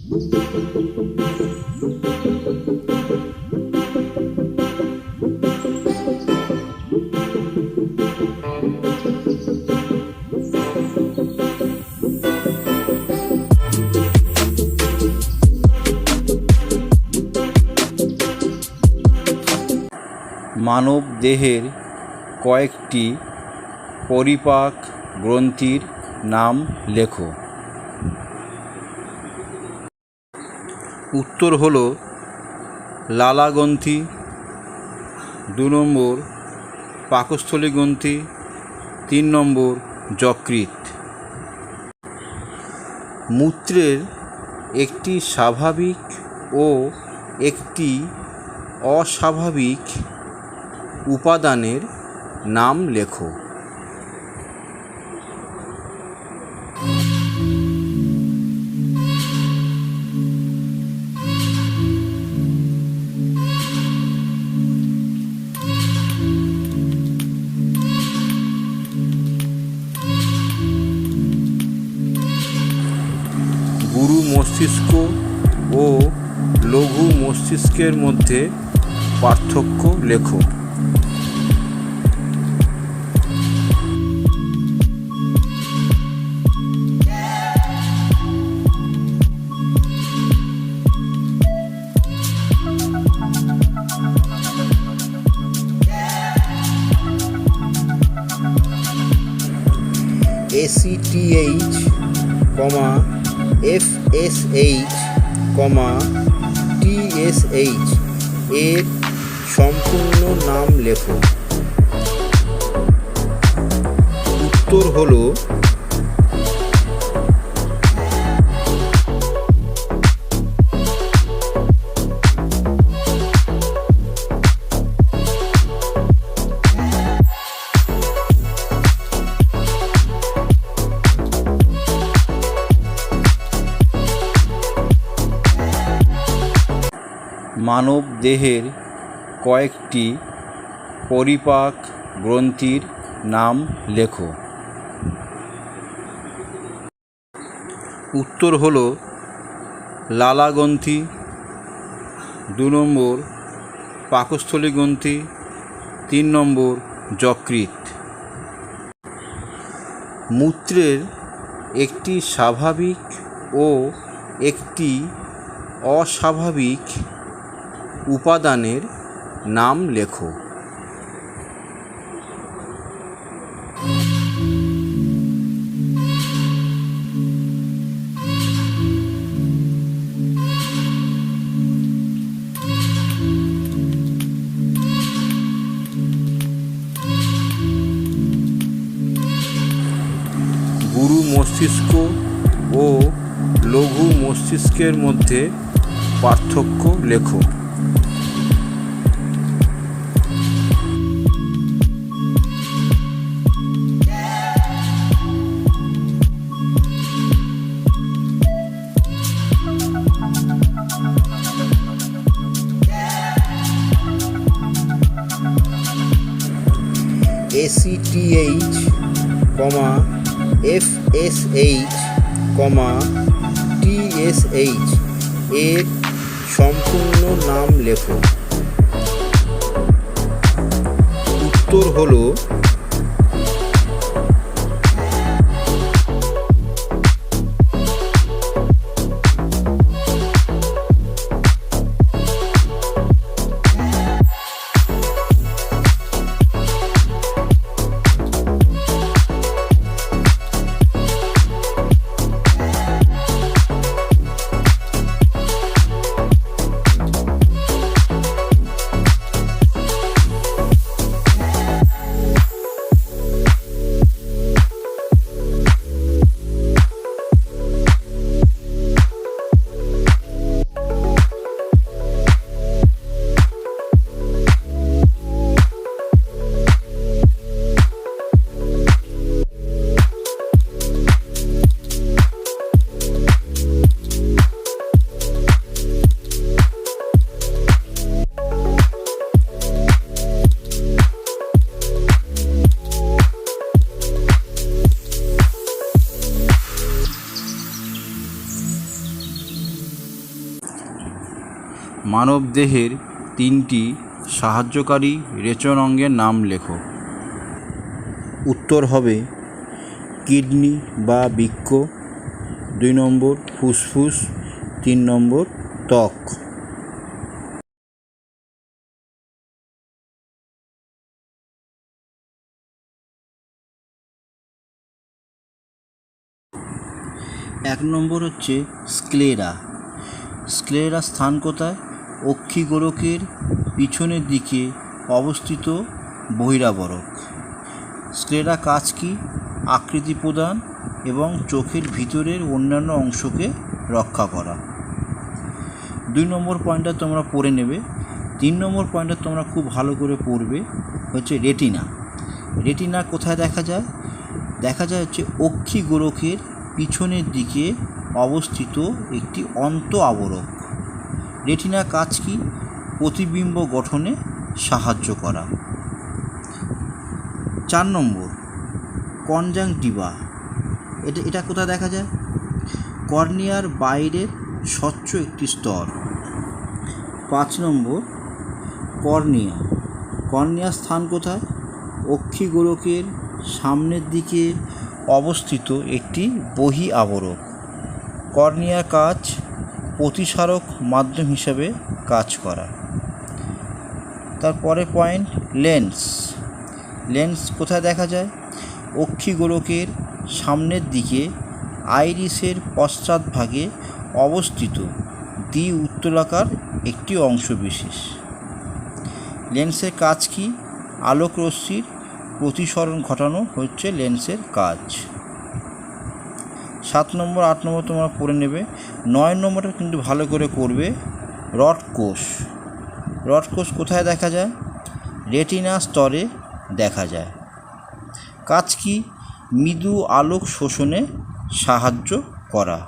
মানব দেহের কয়েকটি পরিপাক গ্রন্থির নাম লেখো। উত্তর হলো লালাগ্রন্থি, 2 নম্বর পাকস্থলী গ্রন্থি, 3 নম্বর যকৃৎ। মূত্রের একটি স্বাভাবিক ও একটি অস্বাভাবিক উপাদানের নাম লেখো। গুরু মস্তিষ্ক ও লঘু মস্তিষ্কের মধ্যে পার্থক্য লেখো। ACTH, FSH, TSH এর সম্পূর্ণ নাম লেখো। উত্তর হলো মানব দেহের কয়েকটি পরিপাক গ্রন্থির নাম লেখো। উত্তর হলো লালাগ্রন্থি, 2 নম্বর পাকস্থলী গ্রন্থি, 3 নম্বর যকৃৎ। মূত্রের একটি স্বাভাবিক ও একটি অস্বাভাবিক উপাদানের নাম লেখো। গুরু মস্তিষ্ক ও লঘু মস্তিষ্কের মধ্যে পার্থক্য লেখো। ACTH, FSH, TSH এর সম্পূর্ণ নাম লেখো। উত্তর হলো মানবদেহের 3টি সাহায্যকারী রেচন অঙ্গের নাম লেখো। উত্তর হবে কিডনি বা বৃক্ক, 2 নম্বর ফুসফুস, 3 নম্বর ত্বক। এক নম্বর হচ্ছে স্ক্লেরা। স্ক্লেরার স্থান কোথায়? অক্ষিগোলকের পিছনের দিকে অবস্থিত বহিরাবরক। স্ক্লেরা কাজ কি? আকৃতি প্রদান এবং চোখের ভিতরের অন্যান্য অংশকে রক্ষা করা। 2 নম্বর পয়েন্টটা তোমরা পড়ে নেবে। 3 নম্বর পয়েন্টটা তোমরা খুব ভালো করে পড়বে হচ্ছে রেটিনা। রেটিনা কোথায় দেখা যায়? দেখা যায় হচ্ছে অক্ষিগোলকের পিছনের দিকে অবস্থিত একটি অন্ত আবরক। রেটিনা কাজ কি? প্রতিবিম্ব গঠনে সাহায্য করা। 4 নম্বর কনজাংটিভা। এটা কোথায় দেখা যায়? কর্নিয়ার বাইরের স্বচ্ছ একটি স্তর। 5 নম্বর কর্নিয়া। কর্নিয়ার স্থান কোথায়? অক্ষিগোলকের সামনের দিকে অবস্থিত একটি বহি আবরক। কর্নিয়ার কাজ প্রতিসারক মাধ্যম হিসাবে কাজ করা। তারপরে পয়েন্ট লেন্স। লেন্স কোথায় দেখা যায়? অক্ষিগোলকের সামনের দিকে আইরিসের পশ্চাৎভাগে অবস্থিত দ্বি উত্তলাকার একটি অংশবিশেষ। লেন্সের কাজ কি? আলোক রশ্মির প্রতিসরণ ঘটানো হচ্ছে লেন্সের কাজ। 7 নম্বর 8 নম্বর তোমরা পড়ে নেবে। 9 নম্বরটা কিন্তু ভালো করে করবে। রড কোষ। রড কোষ কোথায় দেখা যায়? রেটিনা স্তরে দেখা যায়। কাজ কি? মৃদু আলোক শোষণে সাহায্য করা।